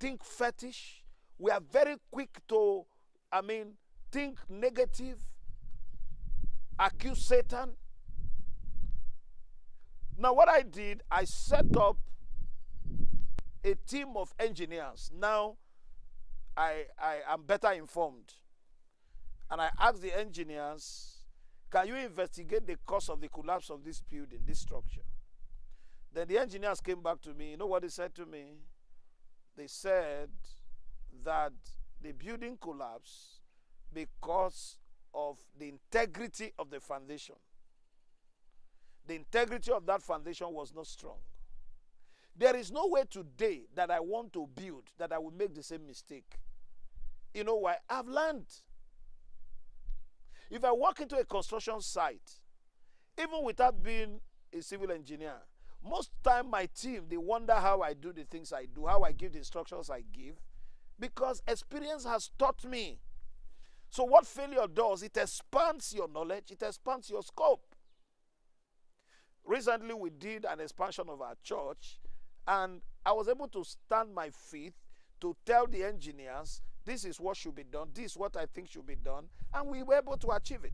think fetish. We are very quick to, think negative, accuse Satan. Now what I did, I set up a team of engineers. Now I am better informed. And I asked the engineers, can you investigate the cause of the collapse of this building, this structure? Then the engineers came back to me. You know what they said to me? They said that the building collapsed because of the integrity of the foundation. The integrity of that foundation was not strong. There is no way today that I want to build that I will make the same mistake. You know why? I've learned. If I walk into a construction site, even without being a civil engineer, most time my team, they wonder how I do the things I do, how I give the instructions I give, because experience has taught me. So what failure does, it expands your knowledge, it expands your scope. Recently we did an expansion of our church, and I was able to stand my feet to tell the engineers, this is what should be done, this is what I think should be done, and we were able to achieve it.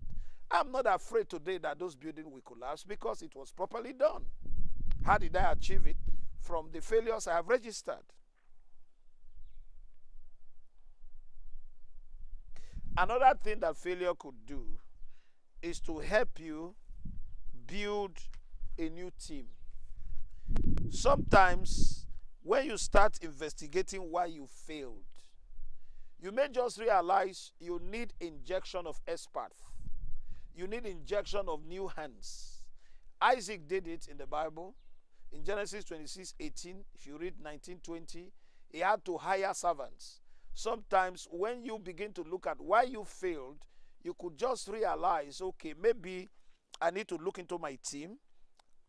I'm not afraid today that those buildings will collapse because it was properly done. How did I achieve it? From the failures I have registered. Another thing that failure could do is to help you build a new team. Sometimes when you start investigating why you failed, you may just realize you need injection of experts. You need injection of new hands. Isaac did it in the Bible. In Genesis 26:18, if you read 19:20, he had to hire servants. Sometimes when you begin to look at why you failed, you could just realize, okay, maybe I need to look into my team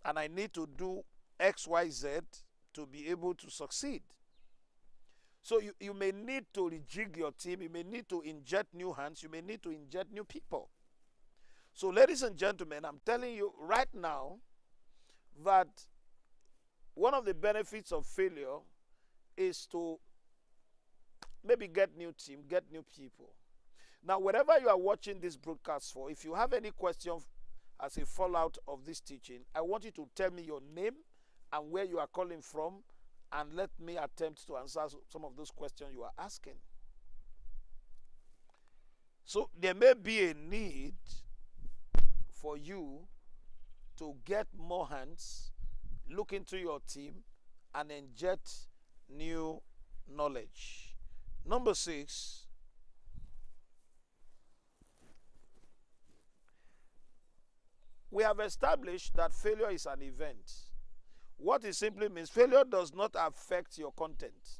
and I need to do X, Y, Z to be able to succeed. So you may need to rejig your team. You may need to inject new hands. You may need to inject new people. So ladies and gentlemen, I'm telling you right now that one of the benefits of failure is to maybe get new team, get new people. Now, wherever you are watching this broadcast for, if you have any question as a fallout of this teaching, I want you to tell me your name and where you are calling from, and let me attempt to answer some of those questions you are asking. So there may be a need for you to get more hands, look into your team, and inject new knowledge. Number 6, we have established that failure is an event. What it simply means, failure does not affect your content.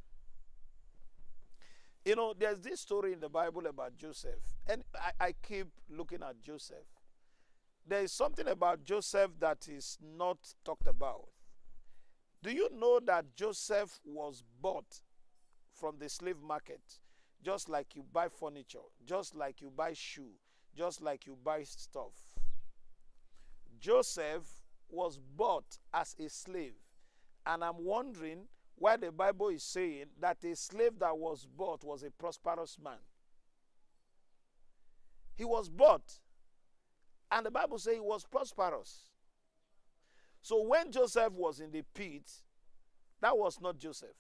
You know, there's this story in the Bible about Joseph, and I keep looking at Joseph. There is something about Joseph that is not talked about. Do you know that Joseph was bought from the slave market, just like you buy furniture, just like you buy shoe, just like you buy stuff? Joseph was bought as a slave, and I'm wondering why the Bible is saying that a slave that was bought was a prosperous man. He was bought, and the Bible says he was prosperous. So when Joseph was in the pit, that was not Joseph.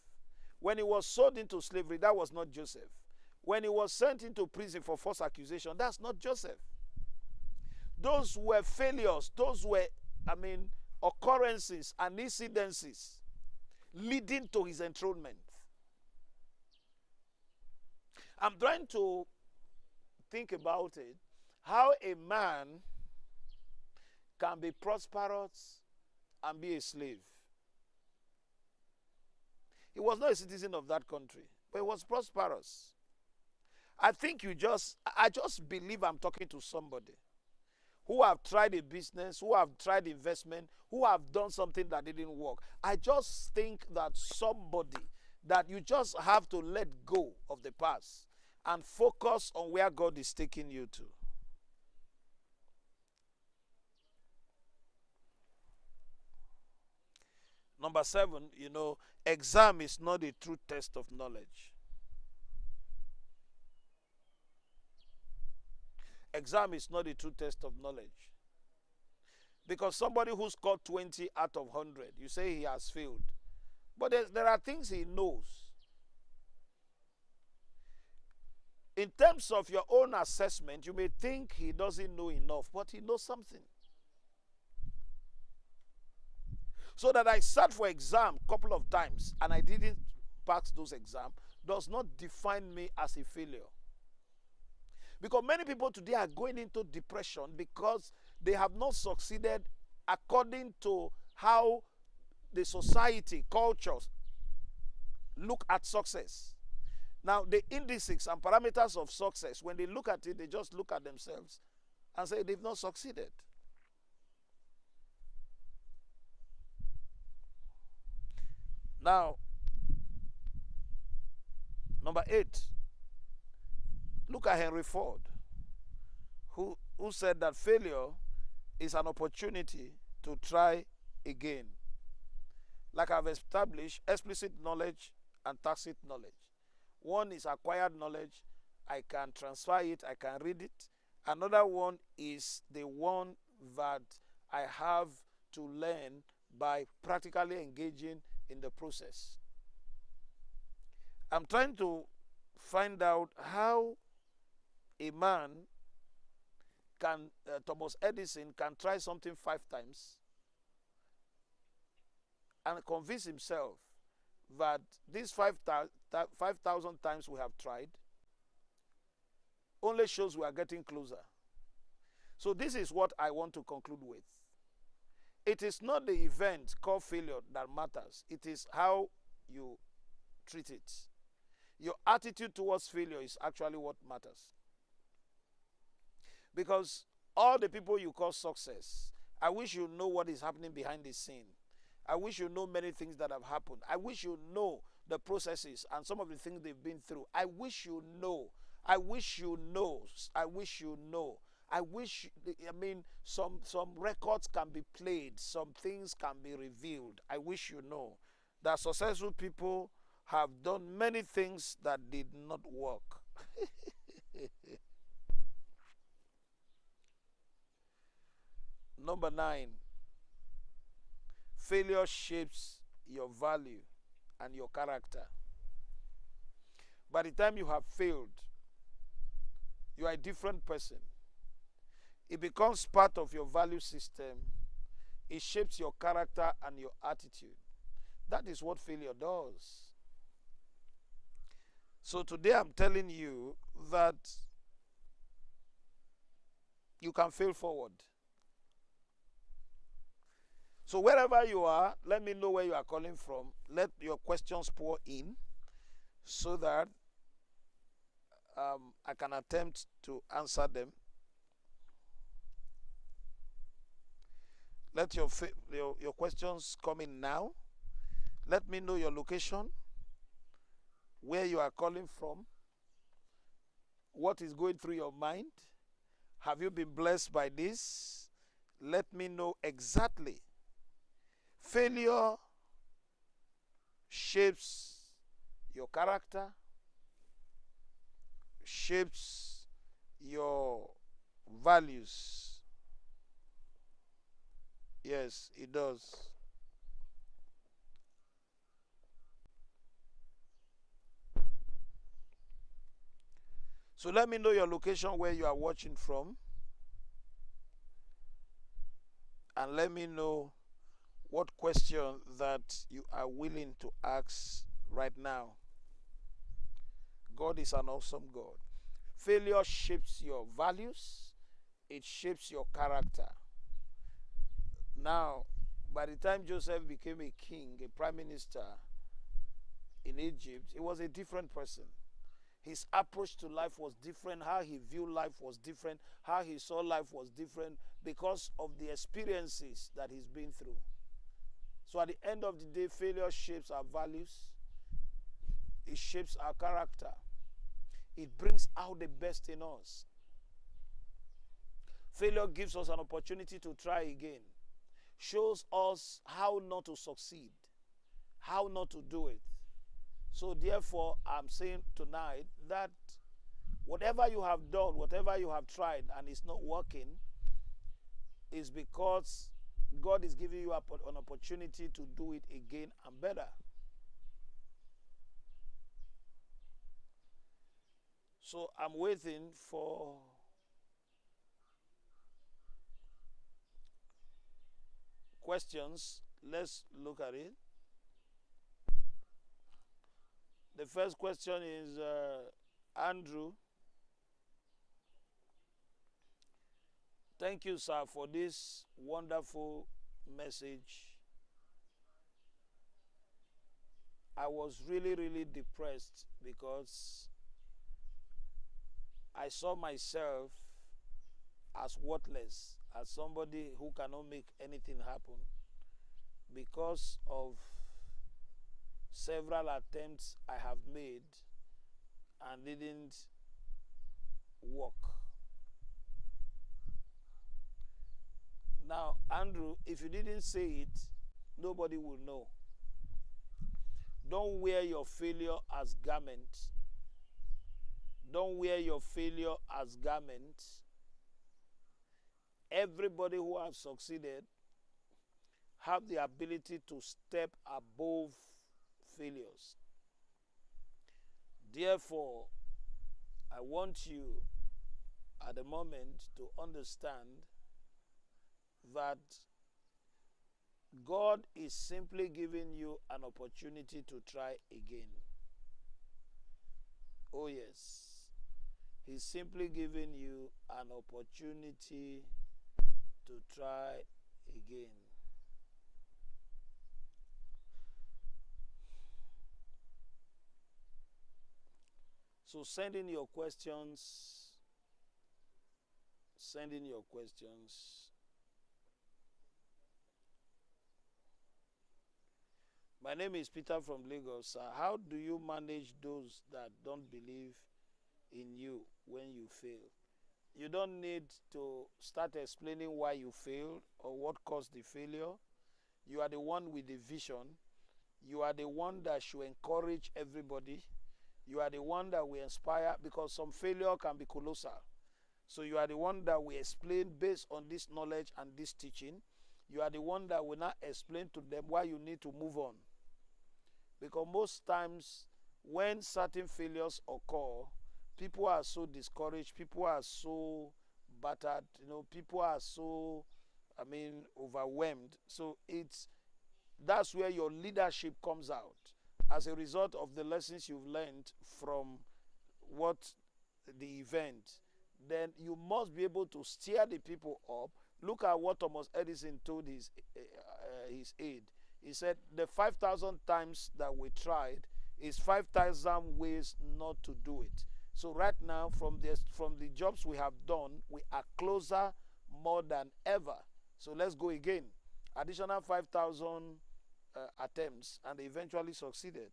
When he was sold into slavery, that was not Joseph. When he was sent into prison for false accusation, that's not Joseph. Those were failures. Those were, occurrences and incidences leading to his enthronement. I'm trying to think about it. How a man can be prosperous and be a slave. He was not a citizen of that country, but he was prosperous. I just believe I'm talking to somebody who have tried a business, who have tried investment, who have done something that didn't work. I just think that somebody that you just have to let go of the past and focus on where God is taking you to. Number 7, exam is not a true test of knowledge. Exam is not a true test of knowledge. Because somebody who scored 20 out of 100, you say he has failed. But there are things he knows. In terms of your own assessment, you may think he doesn't know enough, but he knows something. So that I sat for exam a couple of times and I didn't pass those exams does not define me as a failure. Because many people today are going into depression because they have not succeeded according to how the society, cultures look at success. Now, the indices and parameters of success, when they look at it, they just look at themselves and say they've not succeeded. Now, number 8, look at Henry Ford, who said that failure is an opportunity to try again. Like I've established, explicit knowledge and tacit knowledge. One is acquired knowledge. I can transfer it, I can read it. Another one is the one that I have to learn by practically engaging in the process. I'm trying to find out how a man can, Thomas Edison can try something 5 times and convince himself that these 5,000 times we have tried only shows we are getting closer. So this is what I want to conclude with. It is not the event called failure that matters. It is how you treat it. Your attitude towards failure is actually what matters. Because all the people you call success, I wish you know what is happening behind the scene. I wish you know many things that have happened. I wish you know the processes and some of the things they've been through. I wish you know. I wish you know. I wish you know. I wish, some records can be played. Some things can be revealed. I wish you know that successful people have done many things that did not work. Number 9, failure shapes your value and your character. By the time you have failed, you are a different person. It becomes part of your value system. It shapes your character and your attitude. That is what failure does. So today I'm telling you that you can fail forward. So wherever you are, let me know where you are calling from. Let your questions pour in so that I can attempt to answer them. Let your questions come in now. Let me know your location, where you are calling from, what is going through your mind. Have you been blessed by this? Let me know exactly. Failure shapes your character, shapes your values. Yes, it does. So let me know your location, where you are watching from, and let me know what question that you are willing to ask right now. God is an awesome God. Failure shapes your values. It shapes your character. Now, by the time Joseph became a king, a prime minister in Egypt, he was a different person. His approach to life was different. How he viewed life was different. How he saw life was different because of the experiences that he's been through. So at the end of the day, failure shapes our values. It shapes our character. It brings out the best in us. Failure gives us an opportunity to try again. Shows us how not to succeed. how not to do it. So therefore, I'm saying tonight that whatever you have done, whatever you have tried and it's not working, is because God is giving you an opportunity to do it again and better. So I'm waiting for questions. Let's look at it. The first question is Andrew. Thank you, sir, for this wonderful message. I was really, really depressed because I saw myself as worthless, as somebody who cannot make anything happen because of several attempts I have made and didn't work. Now, Andrew, if you didn't say it, nobody will know. Don't wear your failure as garment. Don't wear your failure as garment. Everybody who has succeeded have the ability to step above failures. Therefore, I want you at the moment to understand that God is simply giving you an opportunity to try again. Oh yes. He's simply giving you an opportunity to try again. So send in your questions. Send in your questions. My name is Peter from Lagos. Sir, how do you manage those that don't believe in you when you fail? You don't need to start explaining why you failed or what caused the failure. You are the one with the vision. You are the one that should encourage everybody. You are the one that will inspire, because some failure can be colossal. So you are the one that will explain based on this knowledge and this teaching. You are the one that will not explain to them why you need to move on. Because most times when certain failures occur, people are so discouraged, people are so battered, people are so, overwhelmed. So that's where your leadership comes out as a result of the lessons you've learned from the event. Then you must be able to steer the people up. Look at what Thomas Edison told his aide. He said the 5,000 times that we tried is 5,000 ways not to do it. So right now, from the jobs we have done, we are closer more than ever. So let's go again. Additional 5,000 attempts, and they eventually succeeded.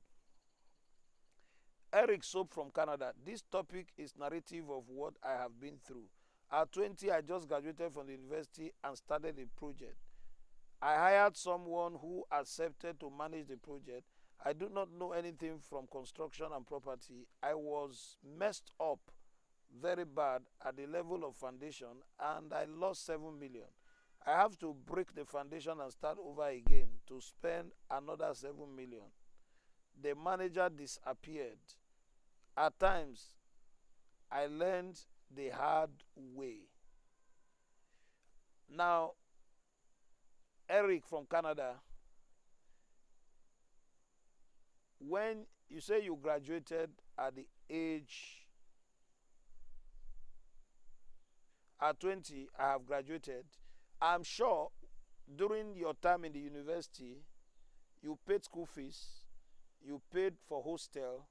Eric Soap from Canada. This topic is narrative of what I have been through. At 20, I just graduated from the university and started a project. I hired someone who accepted to manage the project. I do not know anything from construction and property. I was messed up very bad at the level of foundation, and I lost 7 million. I have to break the foundation and start over again to spend another 7 million. The manager disappeared. At times, I learned the hard way. Now, Eric from Canada, when you say you graduated at the age, at 20, I have graduated. I'm sure during your time in the university, you paid school fees, you paid for hostel,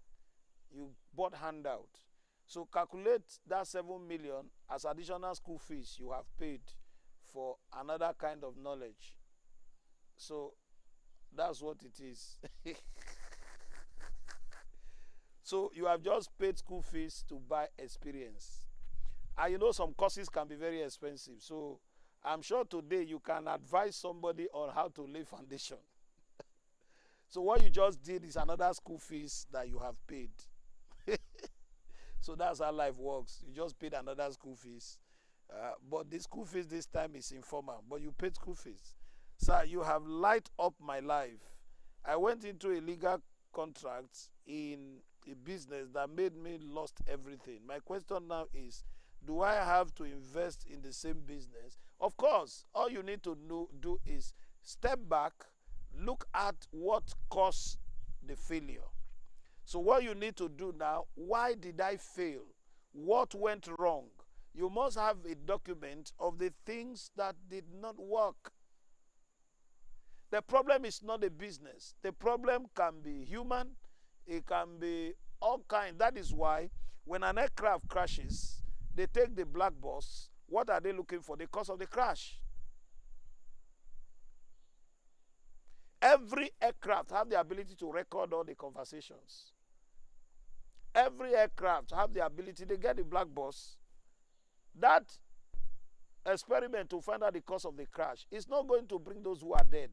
you bought handout. So calculate that 7 million as additional school fees you have paid for another kind of knowledge. So that's what it is. So you have just paid school fees to buy experience. And some courses can be very expensive. So I'm sure today you can advise somebody on how to lay foundation. So what you just did is another school fees that you have paid. So that's how life works. You just paid another school fees. But the school fees this time is informal, but you paid school fees. Sir, you have light up my life. I went into a legal contract in a business that made me lost everything. My question now is, do I have to invest in the same business? Of course, all you need to do is step back, look at what caused the failure. So what you need to do now, why did I fail? What went wrong? You must have a document of the things that did not work. The problem is not a business. The problem can be human. It can be all kinds. That is why when an aircraft crashes, they take the black box. What are they looking for? The cause of the crash. Every aircraft have the ability to record all the conversations. Every aircraft have the ability, they get the black box. That experiment to find out the cause of the crash is not going to bring those who are dead.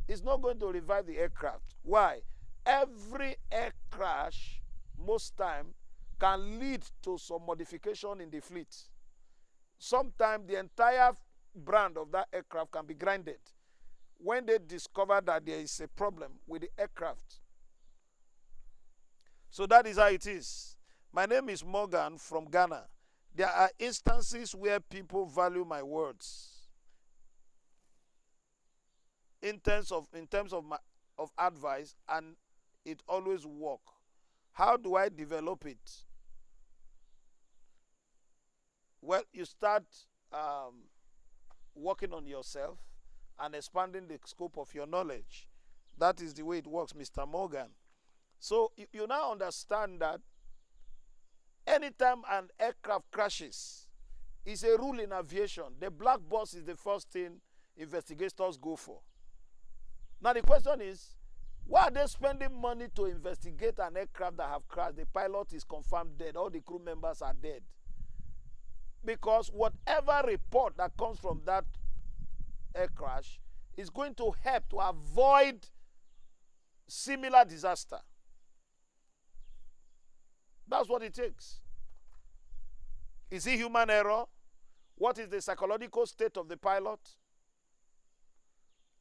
It's not going to revive the aircraft. Why? Every air crash, most time, can lead to some modification in the fleet. Sometimes the entire brand of that aircraft can be grinded when they discover that there is a problem with the aircraft. So that is how it is. My name is Morgan from Ghana. There are instances where people value my words in terms of advice, and it always work. How do I develop it? Well, you start working on yourself and expanding the scope of your knowledge. That is the way it works, Mr. Morgan. So you now understand that anytime an aircraft crashes, it's a rule in aviation. The black box is the first thing investigators go for. Now the question is, why are they spending money to investigate an aircraft that have crashed? The pilot is confirmed dead. All the crew members are dead. Because whatever report that comes from that air crash is going to help to avoid similar disaster. That's what it takes. Is it human error? What is the psychological state of the pilot?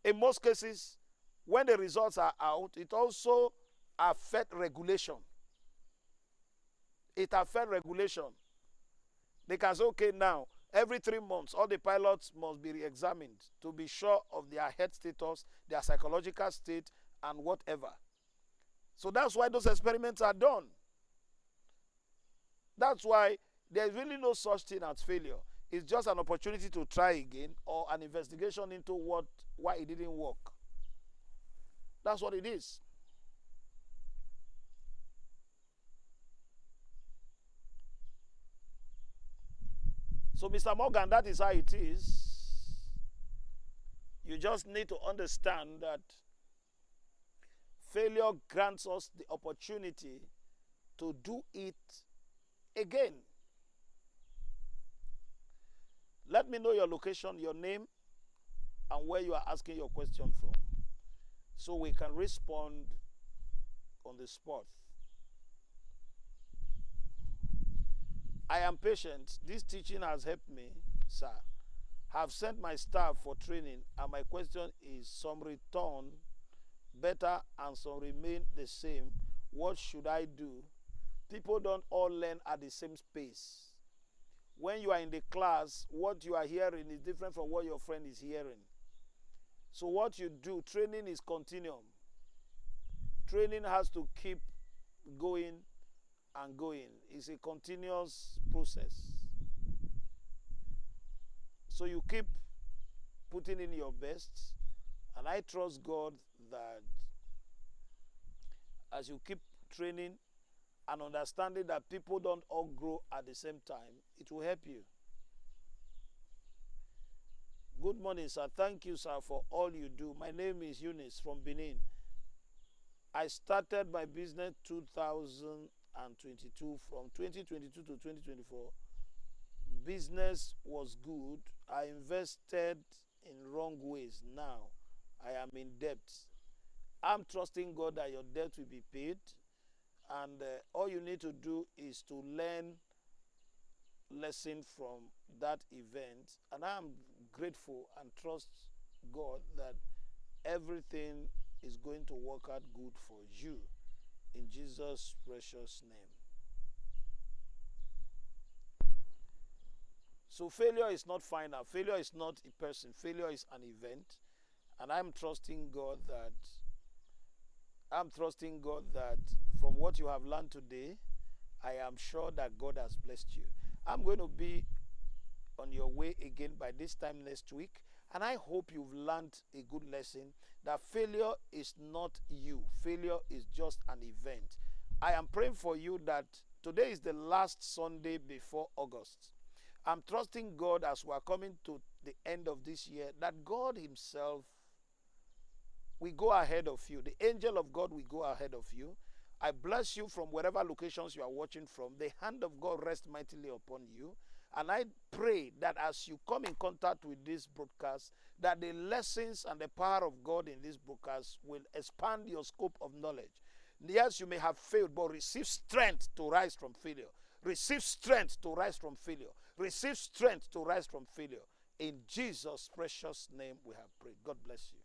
In most cases, when the results are out, it also affects regulation. It affects regulation. They can say, okay, now, every 3 months, all the pilots must be re-examined to be sure of their health status, their psychological state, and whatever. So that's why those experiments are done. That's why there's really no such thing as failure. It's just an opportunity to try again, or an investigation into why it didn't work. That's what it is. So, Mr. Morgan, that is how it is. You just need to understand that failure grants us the opportunity to do it again. Let me know your location, your name, and where you are asking your question from, so we can respond on the spot. I am patient. This teaching has helped me, sir. Have sent my staff for training, and my question is, some return better and some remain the same. What should I do? People don't all learn at the same pace. When you are in the class, what you are hearing is different from what your friend is hearing. So what you do, training is continuum. Training has to keep going and going. It's a continuous process. So you keep putting in your best, and I trust God that as you keep training and understanding that people don't all grow at the same time, it will help you. Good morning, sir. Thank you, sir, for all you do. My name is Eunice from Benin. I started my business 2022. From 2022 to 2024, business was good. I invested in wrong ways. Now I am in debt. I'm trusting God that your debt will be paid. And all you need to do is to learn lesson from that event. And I'm grateful and trust God that everything is going to work out good for you. In Jesus' precious name. So failure is not final. Failure is not a person. Failure is an event. And I'm trusting God that from what you have learned today, I am sure that God has blessed you. I'm going to be on your way again by this time next week. And I hope you've learned a good lesson that failure is not you. Failure is just an event. I am praying for you that today is the last Sunday before August. I'm trusting God as we are coming to the end of this year that God himself will go ahead of you. The angel of God will go ahead of you. I bless you from wherever locations you are watching from. The hand of God rests mightily upon you. And I pray that as you come in contact with this broadcast, that the lessons and the power of God in this broadcast will expand your scope of knowledge. Yes, you may have failed, but receive strength to rise from failure. Receive strength to rise from failure. Receive strength to rise from failure. In Jesus' precious name we have prayed. God bless you.